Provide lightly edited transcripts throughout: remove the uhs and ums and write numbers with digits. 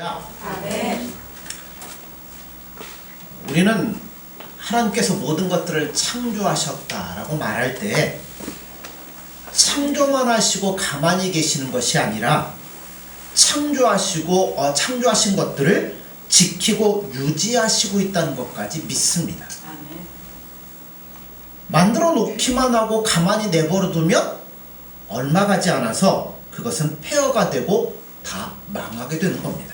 아멘. 우리는 하나님께서 모든 것들을 창조하셨다라고 말할 때 창조만 하시고 가만히 계시는 것이 아니라 창조하신 것들을 지키고 유지하시고 있다는 것까지 믿습니다. 아멘. 만들어 놓기만 하고 가만히 내버려 두면 얼마 가지 않아서 그것은 폐허가 되고 다 망하게 되는 겁니다.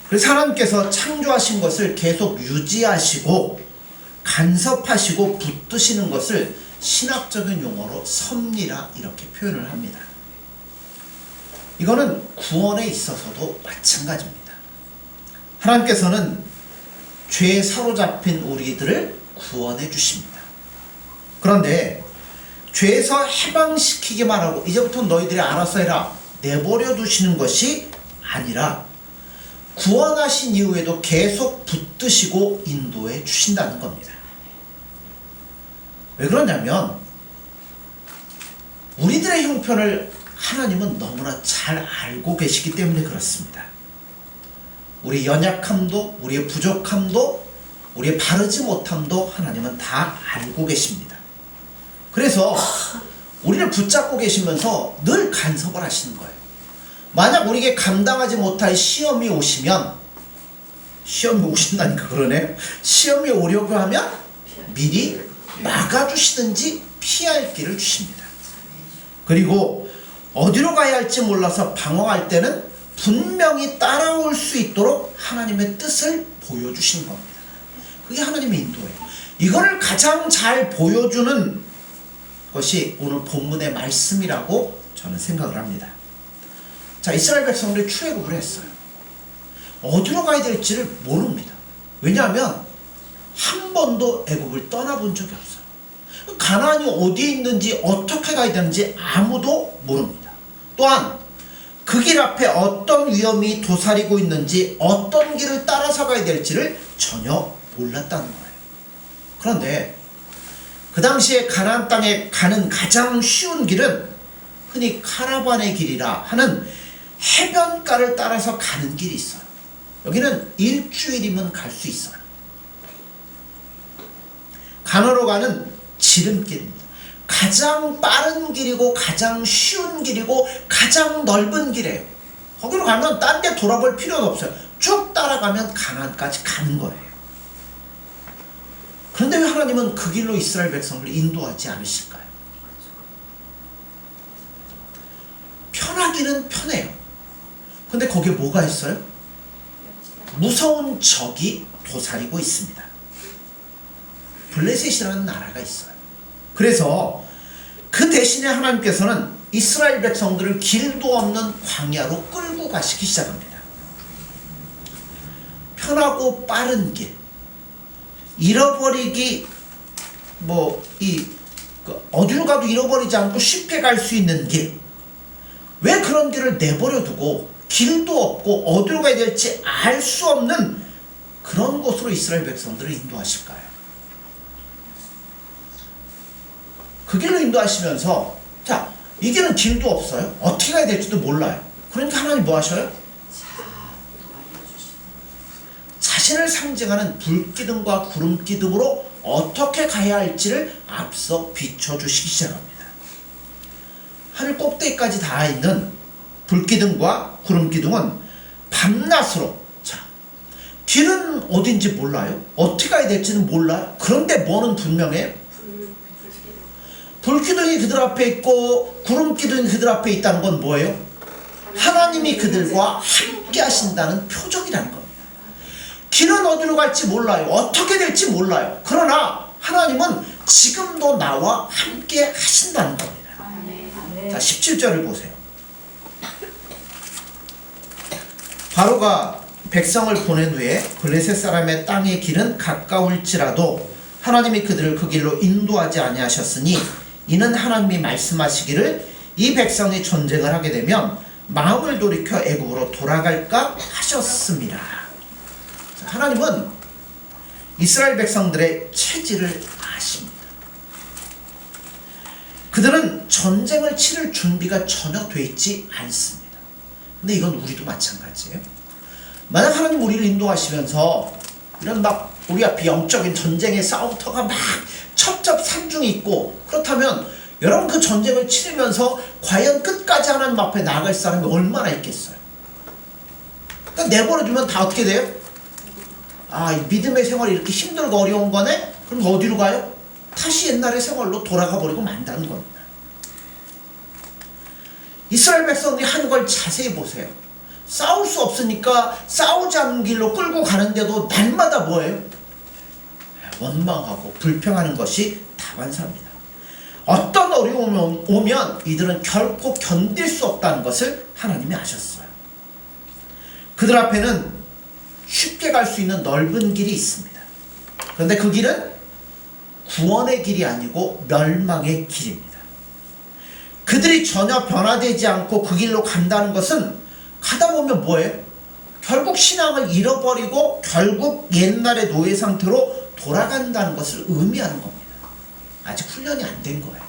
그래서 하나님께서 창조하신 것을 계속 유지하시고 간섭하시고 붙드시는 것을 신학적인 용어로 섭리라 이렇게 표현을 합니다. 이거는 구원에 있어서도 마찬가지입니다. 하나님께서는 죄에 사로잡힌 우리들을 구원해 주십니다. 그런데 죄에서 해방시키기만 하고 이제부터 너희들이 알아서 해라 내버려 두시는 것이 아니라 구원하신 이후에도 계속 붙드시고 인도해 주신다는 겁니다. 왜 그러냐면 우리들의 형편을 하나님은 너무나 잘 알고 계시기 때문에 그렇습니다. 우리 연약함도 우리의 부족함도 우리의 바르지 못함도 하나님은 다 알고 계십니다. 그래서 우리를 붙잡고 계시면서 늘 간섭을 하시는 거예요. 만약 우리에게 감당하지 못할 시험이 오신다니까 그러네요. 시험이 오려고 하면 미리 막아주시든지 피할 길을 주십니다. 그리고 어디로 가야 할지 몰라서 방황할 때는 분명히 따라올 수 있도록 하나님의 뜻을 보여주시는 겁니다. 그게 하나님의 인도예요. 이거를 가장 잘 보여주는 것이 오늘 본문의 말씀이라고 저는 생각을 합니다. 자, 이스라엘 백성들이 출애굽을 했어요. 어디로 가야 될지를 모릅니다. 왜냐하면 한 번도 애굽을 떠나본 적이 없어요. 가나안이 어디에 있는지 어떻게 가야 되는지 아무도 모릅니다. 또한 그 길 앞에 어떤 위험이 도사리고 있는지 어떤 길을 따라서 가야 될지를 전혀 몰랐다는 거예요. 그런데 그 당시에 가나안 땅에 가는 가장 쉬운 길은 흔히 카라반의 길이라 하는 해변가를 따라서 가는 길이 있어요. 여기는 일주일이면 갈 수 있어요. 가나안으로 가는 지름길입니다. 가장 빠른 길이고 가장 쉬운 길이고 가장 넓은 길이에요. 거기로 가면 딴 데 돌아볼 필요가 없어요. 쭉 따라가면 가나안까지 가는 거예요. 그런데 왜 하나님은 그 길로 이스라엘 백성을 인도하지 않으실까요? 편하기는 편해요. 근데 거기에 뭐가 있어요? 무서운 적이 도사리고 있습니다. 블레셋이라는 나라가 있어요. 그래서 그 대신에 하나님께서는 이스라엘 백성들을 길도 없는 광야로 끌고 가시기 시작합니다. 편하고 빠른 길, 잃어버리기 어디로 가도 잃어버리지 않고 쉽게 갈 수 있는 길, 왜 그런 길을 내버려 두고 길도 없고 어디로 가야 될지 알 수 없는 그런 곳으로 이스라엘 백성들을 인도하실까요? 그 길로 인도하시면서 자, 이 길은 길도 없어요. 어떻게 가야 될지도 몰라요. 그러니까 하나님 뭐 하셔요? 자신을 상징하는 불기둥과 구름기둥으로 어떻게 가야 할지를 앞서 비춰주시기 시작합니다. 하늘 꼭대기까지 닿아 있는 불기둥과 구름기둥은 밤낮으로, 자, 길은 어딘지 몰라요. 어떻게 가야 될지는 몰라요. 그런데 뭐는 분명해요? 불기둥이 그들 앞에 있고 구름기둥이 그들 앞에 있다는 건 뭐예요? 하나님이 그들과 함께 하신다는 표적이라는 겁니다. 길은 어디로 갈지 몰라요. 어떻게 될지 몰라요. 그러나 하나님은 지금도 나와 함께 하신다는 겁니다. 자, 17절을 보세요. 바로가 백성을 보낸 후에 블레셋 사람의 땅의 길은 가까울지라도 하나님이 그들을 그 길로 인도하지 아니하셨으니 이는 하나님이 말씀하시기를 이 백성이 전쟁을 하게 되면 마음을 돌이켜 애굽으로 돌아갈까 하셨습니다. 자, 하나님은 이스라엘 백성들의 체질을 아십니다. 그들은 전쟁을 치를 준비가 전혀 돼 있지 않습니다. 근데 이건 우리도 마찬가지예요. 만약 하나님 우리를 인도하시면서 이런 막 우리 앞에 영적인 전쟁의 싸움터가 막 첩첩산중이 있고, 그렇다면 여러분 그 전쟁을 치르면서 과연 끝까지 하나님 앞에 나아갈 사람이 얼마나 있겠어요? 그러니까 내버려두면 다 어떻게 돼요? 아, 이 믿음의 생활이 이렇게 힘들고 어려운 거네? 그럼 어디로 가요? 다시 옛날의 생활로 돌아가 버리고 만다는 겁니다. 이스라엘 백성들이 하는 걸 자세히 보세요. 싸울 수 없으니까 싸우지 않는 길로 끌고 가는데도 날마다 뭐예요? 원망하고 불평하는 것이 다반사입니다. 어떤 어려움이 오면 이들은 결코 견딜 수 없다는 것을 하나님이 아셨어요. 그들 앞에는 쉽게 갈 수 있는 넓은 길이 있습니다. 그런데 그 길은 구원의 길이 아니고 멸망의 길입니다. 그들이 전혀 변화되지 않고 그 길로 간다는 것은 가다 보면 뭐예요? 결국 신앙을 잃어버리고 결국 옛날의 노예 상태로 돌아간다는 것을 의미하는 겁니다. 아직 훈련이 안 된 거예요.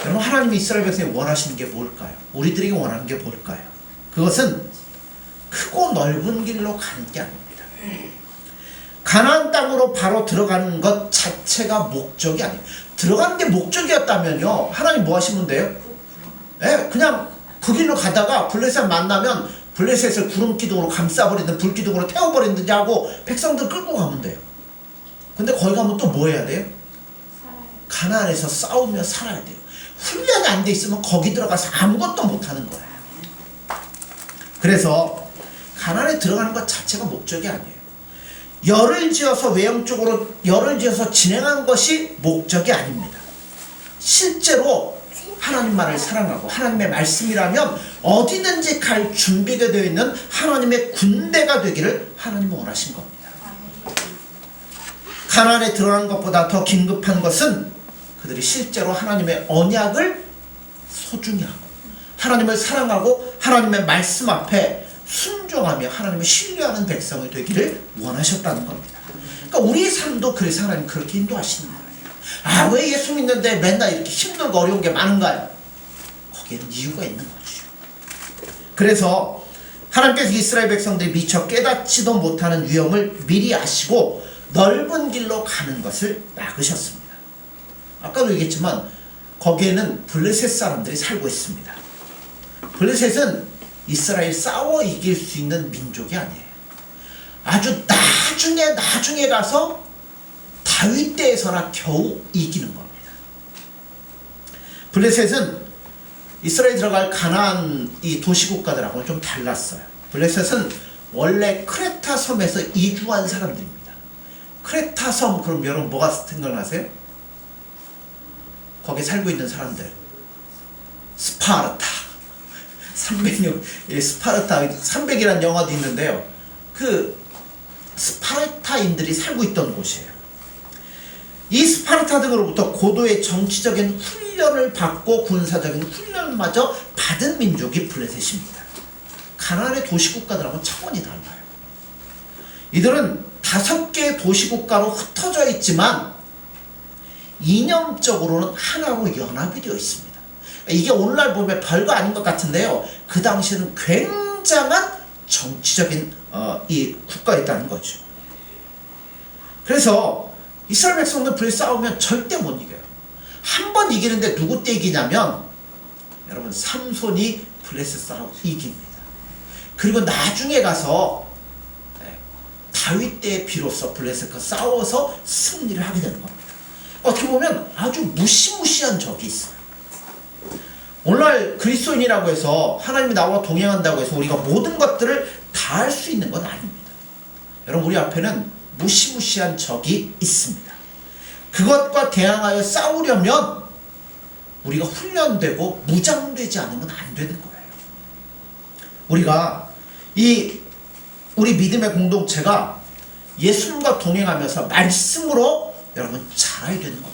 여러분, 하나님이 이스라엘 백성이 원하시는 게 뭘까요? 우리들에게 원하는 게 뭘까요? 그것은 크고 넓은 길로 가는 게 아닙니다. 가나안 땅으로 바로 들어가는 것 자체가 목적이 아니에요. 들어가는 게 목적이었다면요, 하나님 뭐 하시면 돼요? 그냥 그 길로 가다가 블레셋 만나면 블레셋을 구름 기둥으로 감싸버리든 불 기둥으로 태워버리든지 하고 백성들 끌고 가면 돼요. 근데 거기 가면 또 뭐 해야 돼요? 가나안에서 싸우며 살아야 돼요. 훈련이 안 돼 있으면 거기 들어가서 아무것도 못하는 거예요. 그래서 가나안에 들어가는 것 자체가 목적이 아니에요. 열을 지어서 외형적으로 열을 지어서 진행한 것이 목적이 아닙니다. 실제로 하나님만을 사랑하고 하나님의 말씀이라면 어디든지 갈 준비가 되어 있는 하나님의 군대가 되기를 하나님은 원하신 겁니다. 가나안에 들어가는 것보다 더 긴급한 것은 그들이 실제로 하나님의 언약을 소중히 하고 하나님을 사랑하고 하나님의 말씀 앞에 순종하며 하나님을 신뢰하는 백성이 되기를 원하셨다는 겁니다. 그러니까 우리의 삶도 그래서 하나님 그렇게 인도하시는 거예요. 아, 왜 예수 믿는데 맨날 이렇게 힘들고 어려운 게 많은가요? 거기에는 이유가 있는 거죠. 그래서 하나님께서 이스라엘 백성들이 미처 깨닫지도 못하는 위험을 미리 아시고 넓은 길로 가는 것을 막으셨습니다. 아까도 얘기했지만 거기에는 블레셋 사람들이 살고 있습니다. 블레셋은 이스라엘 싸워 이길 수 있는 민족이 아니에요. 아주 나중에 가서 다윗 때에서나 겨우 이기는 겁니다. 블레셋은 이스라엘 들어갈 가나안 이 도시국가들하고는 좀 달랐어요. 블레셋은 원래 크레타 섬에서 이주한 사람들입니다. 크레타 섬, 그럼 여러분 뭐가 생각나세요? 거기 살고 있는 사람들, 스파르타 300년, 스파르타 300이라는 영화도 있는데요, 그 스파르타인들이 살고 있던 곳이에요. 이 스파르타 등으로부터 고도의 정치적인 훈련을 받고 군사적인 훈련마저 받은 민족이 블레셋입니다. 가나안의 도시국가들하고는 차원이 달라요. 이들은 5개의 도시국가로 흩어져 있지만 이념적으로는 하나로 연합이 되어 있습니다. 이게 오늘날 보면 별거 아닌 것 같은데요, 그 당시에는 굉장한 정치적인 이 국가였다는 거죠. 그래서 이스라엘 백성들 불에 싸우면 절대 못 이겨요. 한 번 이기는데 누구 때 이기냐면 여러분 삼손이 블레셋하고 이깁니다. 그리고 나중에 가서 다윗 때에 비로소 블레셋과 싸워서 승리를 하게 되는 겁니다. 어떻게 보면 아주 무시무시한 적이 있어요. 오늘날 그리스도인이라고 해서 하나님이 나와 동행한다고 해서 우리가 모든 것들을 다 할 수 있는 건 아닙니다. 여러분, 우리 앞에는 무시무시한 적이 있습니다. 그것과 대항하여 싸우려면 우리가 훈련되고 무장되지 않으면 안 되는 거예요. 우리가 우리 믿음의 공동체가 예수님과 동행하면서 말씀으로 여러분 자라야 되는 겁니다.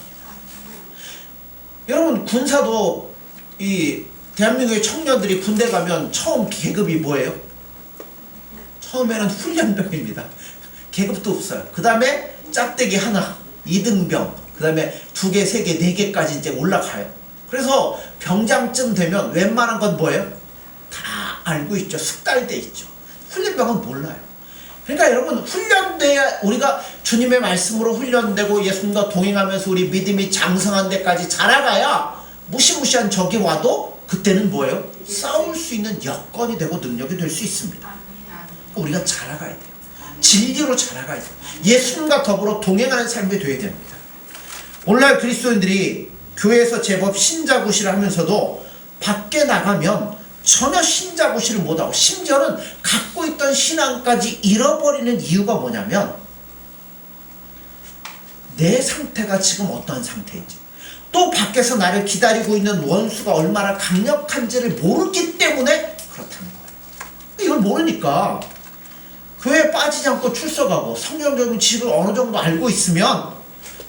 여러분, 군사도 이 대한민국의 청년들이 군대 가면 처음 계급이 뭐예요? 처음에는 훈련병입니다. 계급도 없어요. 그 다음에 짝대기 하나, 2등병, 그 다음에 2개, 3개, 4개까지 이제 올라가요. 그래서 병장쯤 되면 웬만한 건 뭐예요? 다 알고 있죠. 숙달돼 있죠. 훈련병은 몰라요. 그러니까 여러분 훈련돼야 우리가 주님의 말씀으로 훈련되고 예수님과 동행하면서 우리 믿음이 장성한 데까지 자라가야 무시무시한 적이 와도 그때는 뭐예요? 싸울 수 있는 여건이 되고 능력이 될 수 있습니다. 우리가 자라가야 돼요. 진리로 자라가야 돼요. 예수님과 더불어 동행하는 삶이 되어야 됩니다. 오늘날 그리스도인들이 교회에서 제법 신자구시를 하면서도 밖에 나가면 전혀 신자구시를 못하고 심지어는 갖고 있던 신앙까지 잃어버리는 이유가 뭐냐면 내 상태가 지금 어떤 상태인지 또 밖에서 나를 기다리고 있는 원수가 얼마나 강력한지를 모르기 때문에 그렇다는 거예요. 이걸 모르니까 교회에 빠지지 않고 출석하고 성경적인 지식을 어느 정도 알고 있으면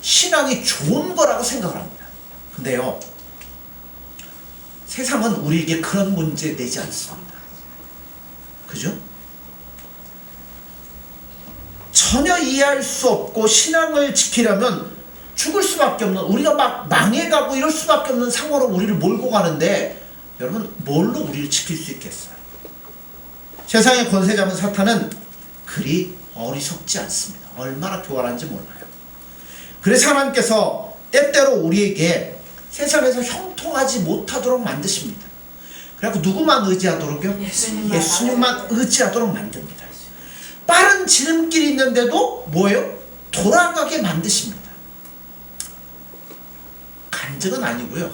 신앙이 좋은 거라고 생각을 합니다. 근데요, 세상은 우리에게 그런 문제 내지 않습니다. 그죠? 전혀 이해할 수 없고 신앙을 지키려면 죽을 수밖에 없는, 우리가 막 망해가고 이럴 수밖에 없는 상황으로 우리를 몰고 가는데 여러분 뭘로 우리를 지킬 수 있겠어요? 세상의 권세 잡은 사탄은 그리 어리석지 않습니다. 얼마나 교활한지 몰라요. 그래서 하나님께서 때때로 우리에게 세상에서 형통하지 못하도록 만드십니다. 그래서 누구만 의지하도록요? 예수님만 의지하도록 만듭니다. 빠른 지름길이 있는데도 뭐예요? 돌아가게 만드십니다. 간증은 아니고요.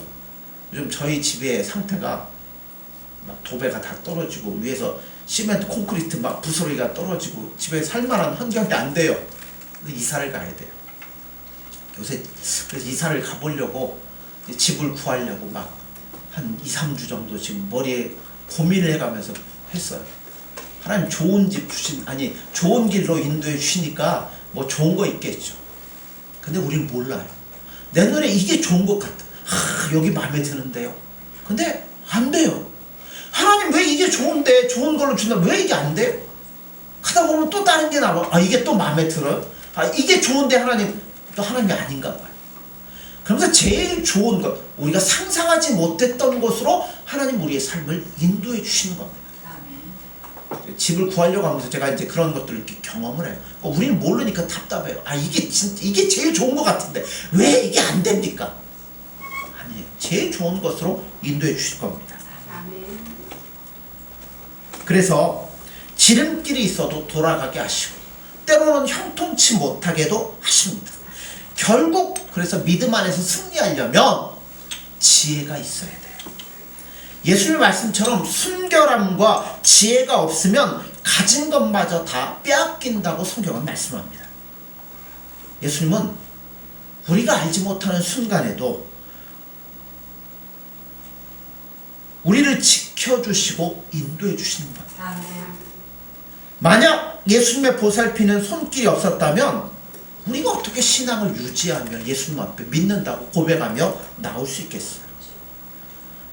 요즘 저희 집의 상태가 막 도배가 다 떨어지고 위에서 시멘트 콘크리트 막 부스러기가 떨어지고 집에 살만한 환경이 안 돼요. 이사를 가야 돼요. 요새 그래서 이사를 가보려고 집을 구하려고 막 한 2-3주 정도 지금 머리에 고민을 해가면서 했어요. 하나님 좋은 집 주신, 아니 좋은 길로 인도해 주시니까 뭐 좋은 거 있겠죠. 근데 우리는 몰라요. 내 눈에 이게 좋은 것 같아. 여기 마음에 드는데요. 근데 안 돼요. 하나님 왜 이게 좋은데 좋은 걸로 준다, 왜 이게 안 돼요? 하다 보면 또 다른 게 나와. 이게 또 마음에 들어요. 이게 좋은데 하나님 또 하나님이 아닌가 봐요. 그러면서 제일 좋은 것, 우리가 상상하지 못했던 곳으로 하나님 우리의 삶을 인도해 주시는 겁니다. 집을 구하려고 하면서 제가 이제 그런 것들을 이렇게 경험을 해요. 우리는 모르니까 답답해요. 이게 제일 좋은 것 같은데 왜 이게 안 됩니까? 아니에요. 제일 좋은 것으로 인도해 주실 겁니다. 그래서 지름길이 있어도 돌아가게 하시고 때로는 형통치 못하게도 하십니다. 결국 그래서 믿음 안에서 승리하려면 지혜가 있어야 돼요. 예수님 말씀처럼 순결함과 지혜가 없으면 가진 것마저 다 빼앗긴다고 성경은 말씀합니다. 예수님은 우리가 알지 못하는 순간에도 우리를 지켜주시고 인도해 주시는 겁니다. 만약 예수님의 보살피는 손길이 없었다면 우리가 어떻게 신앙을 유지하며 예수님 앞에 믿는다고 고백하며 나올 수 있겠어요?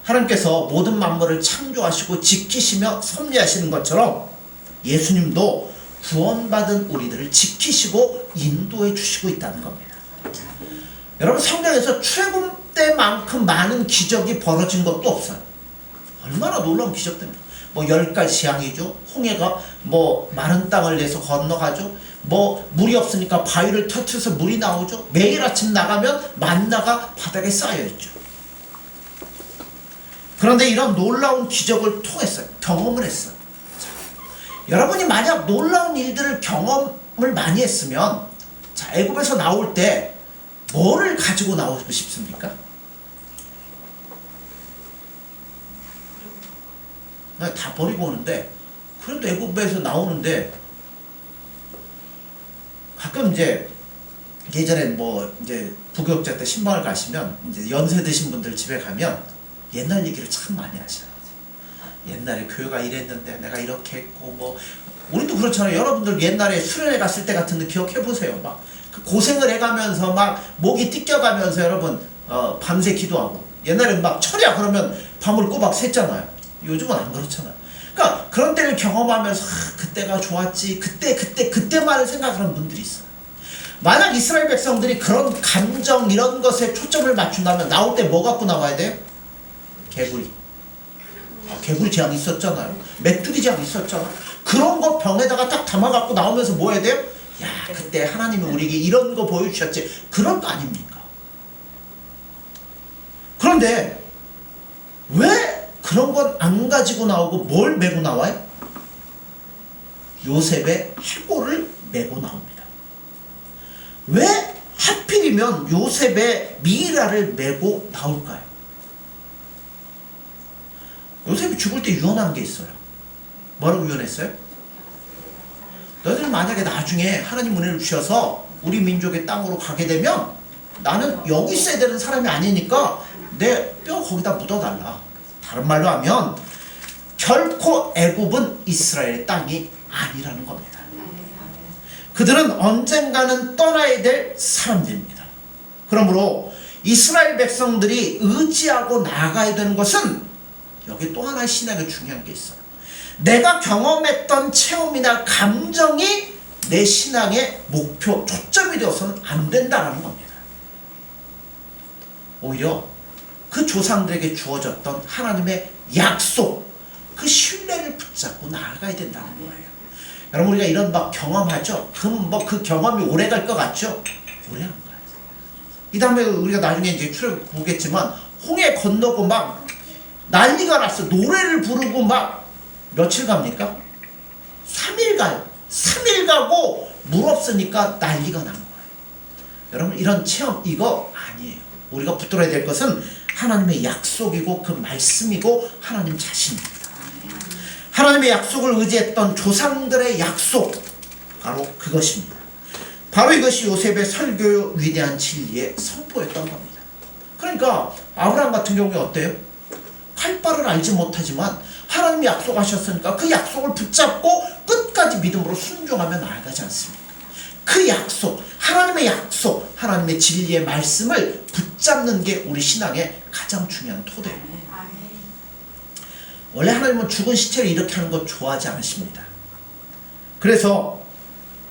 하나님께서 모든 만물을 창조하시고 지키시며 섭리하시는 것처럼 예수님도 구원받은 우리들을 지키시고 인도해 주시고 있다는 겁니다. 여러분 성경에서 출애굽 때만큼 많은 기적이 벌어진 것도 없어요. 얼마나 놀라운 기적입니다. 뭐 10가지 재앙이죠. 홍해가 뭐 마른 땅을 내서 건너가죠. 뭐 물이 없으니까 바위를 터트려서 물이 나오죠. 매일 아침 나가면 만나가 바닥에 쌓여있죠. 그런데 이런 놀라운 기적을 통했어요. 경험을 했어요. 자, 여러분이 만약 놀라운 일들을 경험을 많이 했으면 자, 애굽에서 나올 때 뭐를 가지고 나오고 싶습니까? 다 버리고 오는데 그래도 애굽에서 나오는데 가끔 이제 예전에 뭐 이제 부교육자 때 신방을 가시면 이제 연세 드신 분들 집에 가면 옛날 얘기를 참 많이 하셔요. 옛날에 교회가 이랬는데 내가 이렇게 했고 뭐 우리도 그렇잖아요. 여러분들 옛날에 수련회 갔을 때 같은 거 기억해 보세요. 막 그 고생을 해가면서 막 목이 띠껴가면서 여러분 밤새 기도하고 옛날에 막 철야 그러면 밤을 꼬박 샜잖아요. 요즘은 안 그렇잖아요. 그러니까 그런 때를 경험하면서 그때가 좋았지 그때만을 생각하는 분들이 있어요. 만약 이스라엘 백성들이 그런 감정 이런 것에 초점을 맞춘다면 나올 때 뭐 갖고 나와야 돼요? 개구리. 개구리 재앙 있었잖아요. 메뚜기 재앙 있었잖아. 그런 거 병에다가 딱 담아갖고 나오면서 뭐 해야 돼요? 야, 그때 하나님이 우리에게 이런 거 보여주셨지. 그런 거 아닙니까? 그런데 왜 그런 건 안 가지고 나오고 뭘 메고 나와요? 요셉의 해골을 메고 나옵니다. 왜 하필이면 요셉의 미라를 메고 나올까요? 요셉이 죽을 때 유언한 게 있어요. 뭐라고 유언했어요? 너희들 만약에 나중에 하나님 은혜를 주셔서 우리 민족의 땅으로 가게 되면 나는 여기 있어야 되는 사람이 아니니까 내 뼈 거기다 묻어달라. 다른 말로 하면 결코 애굽은 이스라엘의 땅이 아니라는 겁니다. 그들은 언젠가는 떠나야 될 사람들입니다. 그러므로 이스라엘 백성들이 의지하고 나아가야 되는 것은 여기 또 하나의 신학에 중요한 게 있어요. 내가 경험했던 체험이나 감정이 내 신앙의 목표, 초점이 되어서는 안 된다는 겁니다. 오히려 그 조상들에게 주어졌던 하나님의 약속, 그 신뢰를 붙잡고 나아가야 된다는 거예요. 여러분, 우리가 이런 막 경험하죠? 그럼 뭐 그 경험이 오래 갈 것 같죠? 오래 안 가요. 이 다음에 우리가 나중에 이제 출애굽 보겠지만 홍해 건너고 막 난리가 났어. 노래를 부르고 막 며칠 갑니까? 3일 가요. 3일 가고 물 없으니까 난리가 난 거예요. 여러분, 이런 체험 이거 아니에요. 우리가 붙들어야 될 것은 하나님의 약속이고 그 말씀이고 하나님 자신입니다. 하나님의 약속을 의지했던 조상들의 약속, 바로 그것입니다. 바로 이것이 요셉의 설교 위대한 진리의 선포였던 겁니다. 그러니까 아브라함 같은 경우에 어때요? 할 바를 알지 못하지만 하나님이 약속하셨으니까 그 약속을 붙잡고 끝까지 믿음으로 순종하며 나아가지 않습니까? 그 약속, 하나님의 약속, 하나님의 진리의 말씀을 붙잡는 게 우리 신앙의 가장 중요한 토대예요. 원래 하나님은 죽은 시체를 이렇게 하는 거 좋아하지 않으십니다. 그래서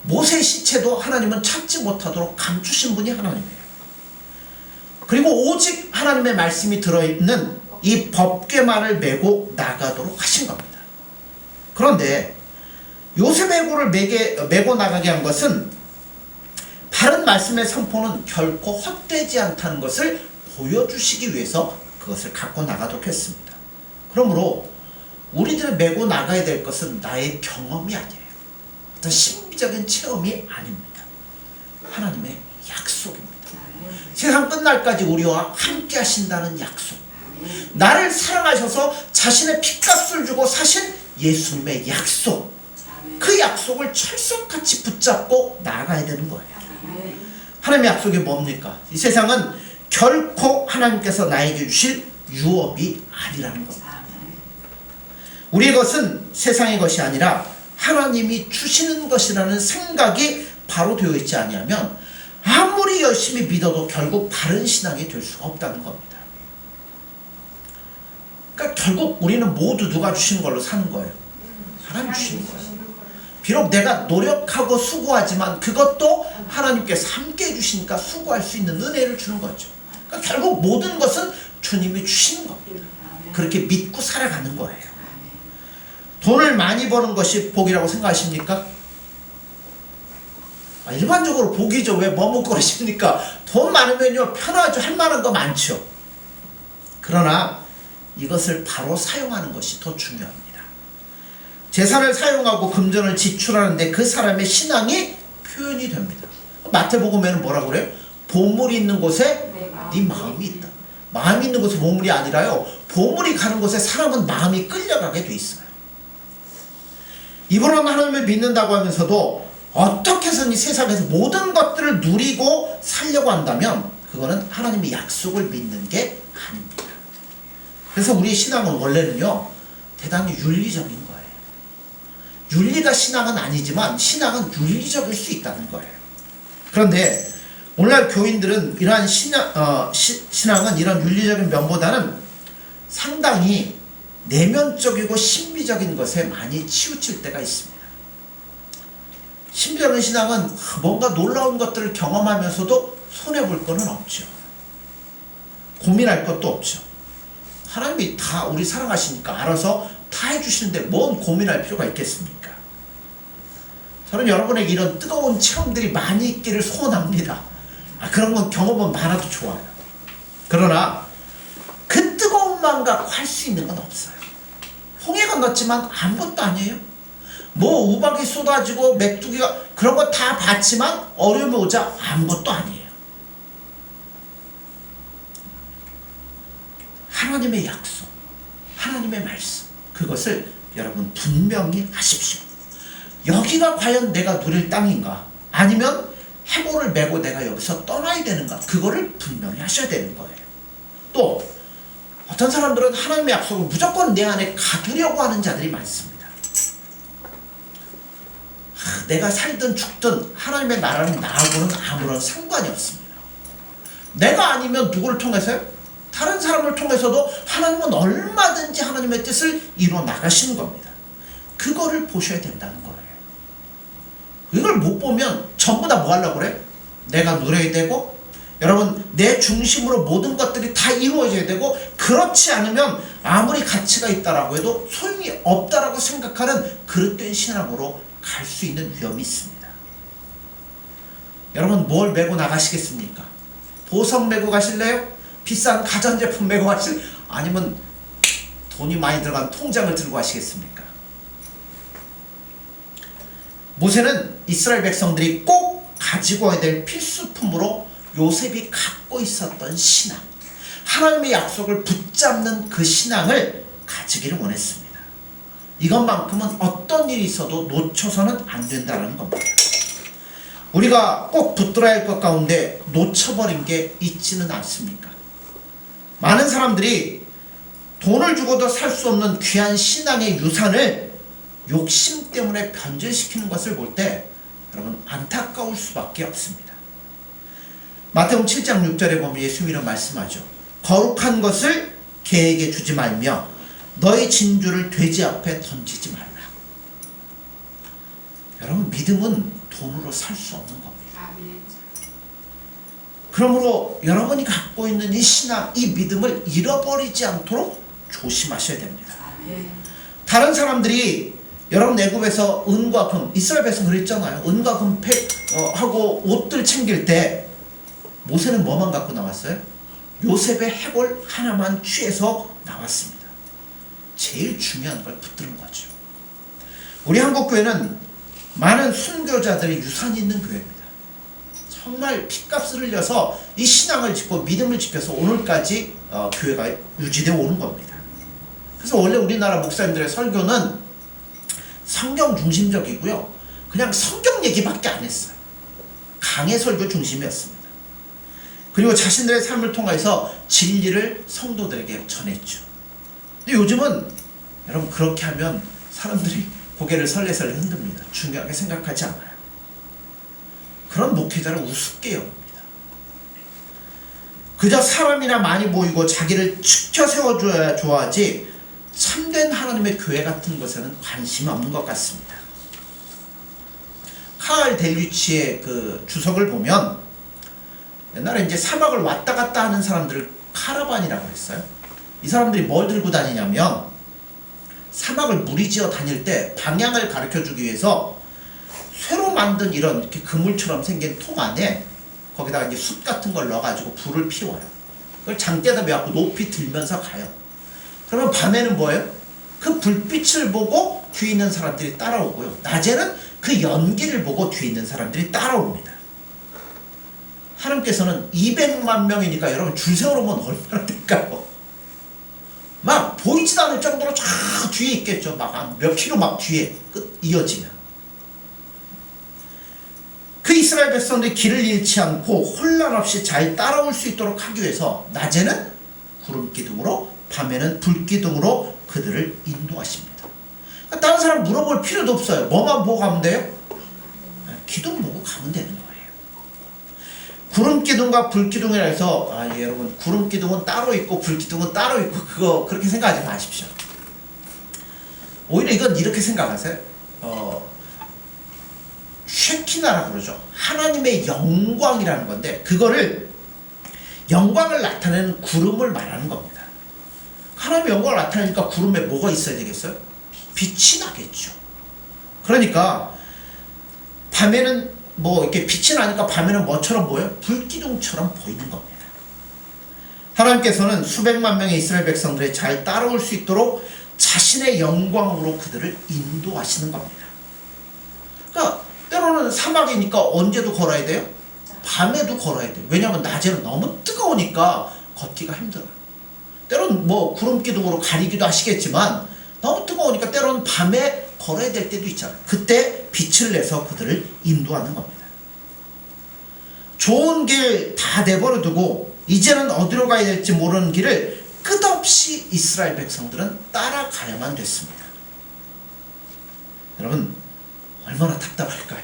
모세의 시체도 하나님은 찾지 못하도록 감추신 분이 하나님이에요. 그리고 오직 하나님의 말씀이 들어있는 이 법궤만을 메고 나가도록 하신 겁니다. 그런데 요셉의 해골을 메고 나가게 한 것은 바른 말씀의 선포는 결코 헛되지 않다는 것을 보여주시기 위해서 그것을 갖고 나가도록 했습니다. 그러므로 우리들이 메고 나가야 될 것은 나의 경험이 아니에요. 어떤 신비적인 체험이 아닙니다. 하나님의 약속입니다. 세상 끝날까지 우리와 함께 하신다는 약속. 나를 사랑하셔서 자신의 핏값을 주고 사신 예수님의 약속. 그 약속을 철석같이 붙잡고 나아가야 되는 거예요. 하나님의 약속이 뭡니까? 이 세상은 결코 하나님께서 나에게 주실 유업이 아니라는 겁니다. 우리의 것은 세상의 것이 아니라 하나님이 주시는 것이라는 생각이 바로 되어 있지 아니하면 아무리 열심히 믿어도 결국 바른 신앙이 될 수가 없다는 겁니다. 그러니까 결국 우리는 모두 누가 주시는 걸로 사는 거예요. 하나님 주시는 거예요. 비록 내가 노력하고 수고하지만 그것도 하나님께서 함께 해주시니까 수고할 수 있는 은혜를 주는 거죠. 그러니까 결국 모든 것은 주님이 주시는 겁니다. 그렇게 믿고 살아가는 거예요. 돈을 많이 버는 것이 복이라고 생각하십니까? 일반적으로 복이죠. 왜 머뭇거리십니까? 돈 많으면요 편하죠. 할 만한 거 많죠. 그러나 이것을 바로 사용하는 것이 더 중요합니다. 재산을 사용하고 금전을 지출하는데 그 사람의 신앙이 표현이 됩니다. 마태복음에는 뭐라고 그래요? 보물이 있는 곳에 네 마음이 있다. 마음이 있는 곳에 보물이 아니라요, 보물이 가는 곳에 사람은 마음이 끌려가게 돼 있어요. 이분은 하나님을 믿는다고 하면서도 어떻게 해서든 이 세상에서 모든 것들을 누리고 살려고 한다면 그거는 하나님의 약속을 믿는 게 아닙니다. 그래서 우리의 신앙은 원래는요 대단히 윤리적인 거예요. 윤리가 신앙은 아니지만 신앙은 윤리적일 수 있다는 거예요. 그런데 오늘날 교인들은 이러한 신앙은 이런 윤리적인 면보다는 상당히 내면적이고 신비적인 것에 많이 치우칠 때가 있습니다. 신비적인 신앙은 뭔가 놀라운 것들을 경험하면서도 손해볼 거는 없죠. 고민할 것도 없죠. 하나님이 다 우리 사랑하시니까 알아서 다 해주시는데 뭔 고민할 필요가 있겠습니까? 저는 여러분에게 이런 뜨거운 체험들이 많이 있기를 소원합니다. 그런 건 경험은 많아도 좋아요. 그러나 그 뜨거운 마음 갖고 할 수 있는 건 없어요. 홍해 건넜지만 아무것도 아니에요. 뭐 우박이 쏟아지고 메뚜기가 그런 거 다 봤지만 어려움이 오자 아무것도 아니에요. 하나님의 약속, 하나님의 말씀, 그것을 여러분 분명히 하십시오. 여기가 과연 내가 누릴 땅인가? 아니면 해골을 메고 내가 여기서 떠나야 되는가? 그거를 분명히 하셔야 되는 거예요. 또 어떤 사람들은 하나님의 약속을 무조건 내 안에 가두려고 하는 자들이 많습니다. 내가 살든 죽든 하나님의 나라는 나하고는 아무런 상관이 없습니다. 내가 아니면 누구를 통해서요? 다른 사람을 통해서도 하나님은 얼마든지 하나님의 뜻을 이루어 나가시는 겁니다. 그거를 보셔야 된다는 거예요. 이걸 못 보면 전부 다 뭐 하려고 그래? 내가 누려야 되고, 여러분 내 중심으로 모든 것들이 다 이루어져야 되고, 그렇지 않으면 아무리 가치가 있다라고 해도 소용이 없다라고 생각하는 그릇된 신앙으로 갈 수 있는 위험이 있습니다. 여러분 뭘 메고 나가시겠습니까? 보석 메고 가실래요? 비싼 가전제품 메고 가실래요? 아니면 돈이 많이 들어간 통장을 들고 가시겠습니까? 모세는 이스라엘 백성들이 꼭 가지고 와야 될 필수품으로 요셉이 갖고 있었던 신앙, 하나님의 약속을 붙잡는 그 신앙을 가지기를 원했습니다. 이것만큼은 어떤 일이 있어도 놓쳐서는 안 된다는 겁니다. 우리가 꼭 붙들어야 할 것 가운데 놓쳐버린 게 있지는 않습니까? 많은 사람들이 돈을 주고도 살 수 없는 귀한 신앙의 유산을 욕심 때문에 변질시키는 것을 볼 때 여러분 안타까울 수밖에 없습니다. 마태복음 7장 6절에 보면 예수님이 이런 말씀하죠. 거룩한 것을 개에게 주지 말며 너의 진주를 돼지 앞에 던지지 말라. 여러분 믿음은 돈으로 살 수 없는 겁니다. 그러므로 여러분이 갖고 있는 이 신앙, 이 믿음을 잃어버리지 않도록 조심하셔야 됩니다. 다른 사람들이 여러분 애굽에서 은과 금, 이스라엘 백성 그랬잖아요. 은과 금 하고 옷들 챙길 때 모세는 뭐만 갖고 나왔어요? 요셉의 해골 하나만 취해서 나왔습니다. 제일 중요한 걸 붙드는 거죠. 우리 한국교회는 많은 순교자들의 유산이 있는 교회입니다. 정말 핏값을 흘려서 이 신앙을 짓고 믿음을 지켜서 오늘까지 교회가 유지되어 오는 겁니다. 그래서 원래 우리나라 목사님들의 설교는 성경 중심적이고요. 그냥 성경 얘기밖에 안 했어요. 강해 설교 중심이었습니다. 그리고 자신들의 삶을 통해서 진리를 성도들에게 전했죠. 근데 요즘은 여러분 그렇게 하면 사람들이 고개를 설레설레 흔듭니다. 중요하게 생각하지 않아요. 그런 목회자를 우습게 여깁니다. 그저 사람이나 많이 모이고 자기를 치켜 세워줘야 좋아하지 참된 하나님의 교회 같은 것에는 관심이 없는 것 같습니다. 카알 델리치의 그 주석을 보면 옛날에 이제 사막을 왔다 갔다 하는 사람들을 카라반이라고 했어요. 이 사람들이 뭘 들고 다니냐면 사막을 무리지어 다닐 때 방향을 가르쳐 주기 위해서 쇠로 만든 이런 이렇게 그물처럼 생긴 통 안에 거기다가 이제 숯 같은 걸 넣어가지고 불을 피워요. 그걸 장대에다 메고 높이 들면서 가요. 그러면 밤에는 뭐예요? 그 불빛을 보고 뒤에 있는 사람들이 따라오고요. 낮에는 그 연기를 보고 뒤에 있는 사람들이 따라옵니다. 하나님께서는 200만 명이니까 여러분 줄 세워놓으면 얼마나 될까요? 막 보이지도 않을 정도로 쫙 뒤에 있겠죠. 막 몇 킬로 막 뒤에 이어지면. 그 이스라엘 백성들이 길을 잃지 않고 혼란 없이 잘 따라올 수 있도록 하기 위해서 낮에는 구름 기둥으로 밤에는 불 기둥으로 그들을 인도하십니다. 그러니까 다른 사람 물어볼 필요도 없어요. 뭐만 보고 가면 돼요? 기둥 보고 가면 되는 거예요. 구름 기둥과 불 기둥이라 해서 여러분 구름 기둥은 따로 있고 불 기둥은 따로 있고 그거 그렇게 생각하지 마십시오. 오히려 이건 이렇게 생각하세요. 쉐키나라고 그러죠. 하나님의 영광이라는 건데 그거를 영광을 나타내는 구름을 말하는 겁니다. 하나님의 영광을 나타내니까 구름에 뭐가 있어야 되겠어요? 빛이 나겠죠. 그러니까 밤에는 뭐 이렇게 빛이 나니까 밤에는 뭐처럼 보여요? 불기둥처럼 보이는 겁니다. 하나님께서는 수백만 명의 이스라엘 백성들이 잘 따라올 수 있도록 자신의 영광으로 그들을 인도하시는 겁니다. 그러니까 때로는 사막이니까 언제도 걸어야 돼요? 밤에도 걸어야 돼요. 왜냐하면 낮에는 너무 뜨거우니까 걷기가 힘들어요. 때로는 뭐 구름기둥으로 가리기도 하시겠지만 너무 뜨거우니까 때로는 밤에 걸어야 될 때도 있잖아요. 그때 빛을 내서 그들을 인도하는 겁니다. 좋은 길 다 내버려 두고 이제는 어디로 가야 될지 모르는 길을 끝없이 이스라엘 백성들은 따라가야만 됐습니다. 여러분, 얼마나 답답할까요?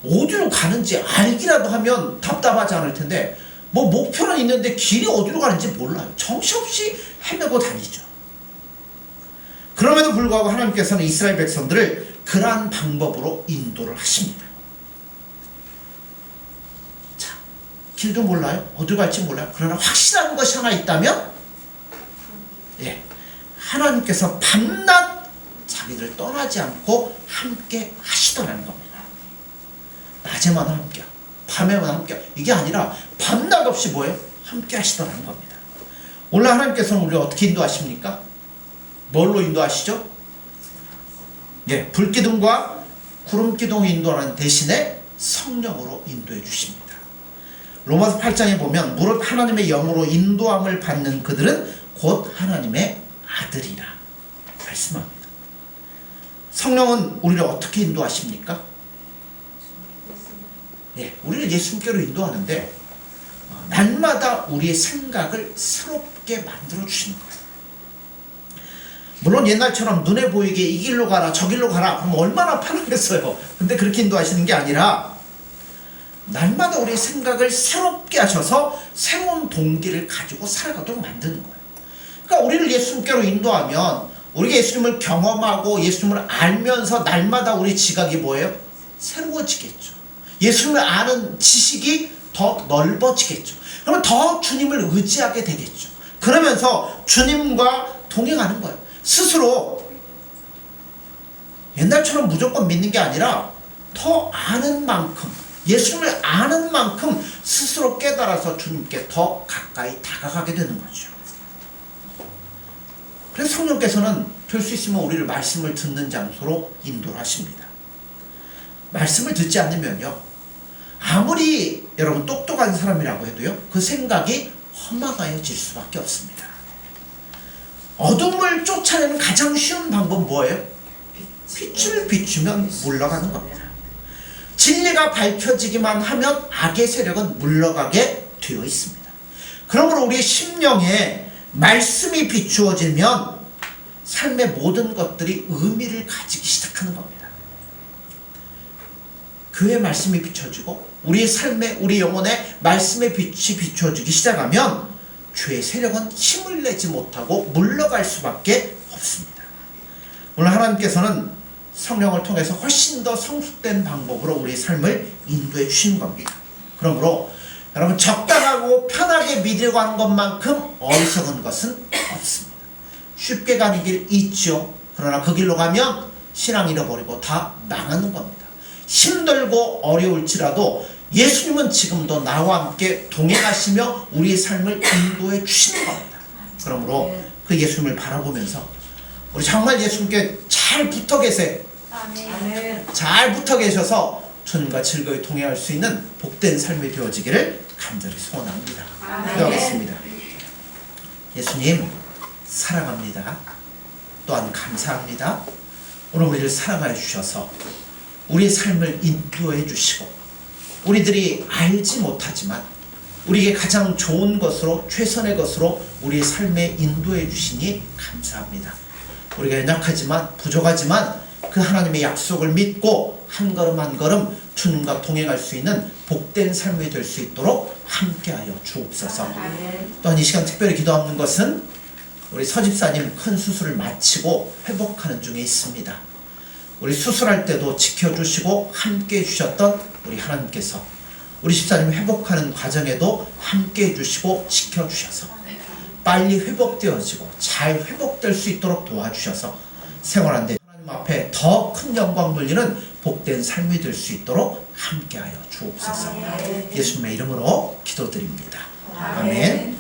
어디로 가는지 알기라도 하면 답답하지 않을 텐데 뭐 목표는 있는데 길이 어디로 가는지 몰라요. 정신없이 헤매고 다니죠. 그럼에도 불구하고 하나님께서는 이스라엘 백성들을 그러한 방법으로 인도를 하십니다. 자, 길도 몰라요. 어디로 갈지 몰라요. 그러나 확실한 것이 하나 있다면 하나님께서 밤낮 자기들 떠나지 않고 함께 하시더라는 겁니다. 낮에만 함께, 밤에만 함께. 이게 아니라 밤낮 없이 뭐예요? 함께 하시더라는 겁니다. 오늘 하나님께서는 우리를 어떻게 인도하십니까? 뭘로 인도하시죠? 불기둥과 구름기둥을 인도하는 대신에 성령으로 인도해 주십니다. 로마서 8장에 보면 무릇 하나님의 영으로 인도함을 받는 그들은 곧 하나님의 아들이라 말씀합니다. 성령은 우리를 어떻게 인도하십니까? 우리를 예수님께로 인도하는데 날마다 우리의 생각을 새롭게 만들어 주시는 거예요. 물론 옛날처럼 눈에 보이게 이 길로 가라 저 길로 가라 그럼 얼마나 편하겠어요. 근데 그렇게 인도하시는 게 아니라 날마다 우리의 생각을 새롭게 하셔서 새로운 동기를 가지고 살아가도록 만드는 거예요. 그러니까 우리를 예수님께로 인도하면 우리가 예수님을 경험하고 예수님을 알면서 날마다 우리 지각이 뭐예요? 새로워지겠죠. 예수님을 아는 지식이 더 넓어지겠죠. 그러면 더 주님을 의지하게 되겠죠. 그러면서 주님과 동행하는 거예요. 스스로 옛날처럼 무조건 믿는 게 아니라 더 아는 만큼, 예수님을 아는 만큼 스스로 깨달아서 주님께 더 가까이 다가가게 되는 거죠. 그래서 성령께서는 될 수 있으면 우리를 말씀을 듣는 장소로 인도를 하십니다. 말씀을 듣지 않으면요, 아무리 여러분 똑똑한 사람이라고 해도요, 그 생각이 허망하여질 수밖에 없습니다. 어둠을 쫓아내는 가장 쉬운 방법은 뭐예요? 빛을 비추면 물러가는 겁니다. 진리가 밝혀지기만 하면 악의 세력은 물러가게 되어 있습니다. 그러므로 우리의 심령에 말씀이 비추어지면 삶의 모든 것들이 의미를 가지기 시작하는 겁니다. 교회의 말씀이 비춰지고 우리의 삶에, 우리 영혼에 말씀의 빛이 비춰지기 시작하면 죄의 세력은 힘을 내지 못하고 물러갈 수밖에 없습니다. 오늘 하나님께서는 성령을 통해서 훨씬 더 성숙된 방법으로 우리의 삶을 인도해 주시는 겁니다. 그러므로 여러분, 적당하고 편하게 믿으려고 하는 것만큼 어리석은 것은 없습니다. 쉽게 가는 길 있죠. 그러나 그 길로 가면 신앙 잃어버리고 다 망하는 겁니다. 힘들고 어려울지라도 예수님은 지금도 나와 함께 동행하시며 우리의 삶을 인도해 주시는 겁니다. 그러므로 그 예수님을 바라보면서 우리 정말 예수님께 잘 붙어 계세요. 잘 붙어 계셔서 주님과 즐거이 동행할 수 있는 복된 삶이 되어지기를 간절히 소원합니다. 기도하겠습니다. 예수님, 사랑합니다. 또한 감사합니다. 오늘 우리를 사랑하여 주셔서 우리의 삶을 인도해 주시고 우리들이 알지 못하지만 우리에게 가장 좋은 것으로, 최선의 것으로 우리의 삶에 인도해 주시니 감사합니다. 우리가 연약하지만 부족하지만 그 하나님의 약속을 믿고 한 걸음 한 걸음 주님과 동행할 수 있는 복된 삶이 될 수 있도록 함께하여 주옵소서. 또한 이 시간 특별히 기도하는 것은 우리 서집사님 큰 수술을 마치고 회복하는 중에 있습니다. 우리 수술할 때도 지켜주시고 함께해 주셨던 우리 하나님께서 우리 집사님 회복하는 과정에도 함께해 주시고 지켜주셔서 빨리 회복되어지고 잘 회복될 수 있도록 도와주셔서 생활하는데 하나님 앞에 더 큰 영광 돌리는 복된 삶이 될 수 있도록 함께하여 주옵소서. 예수님의 이름으로 기도드립니다. 아멘.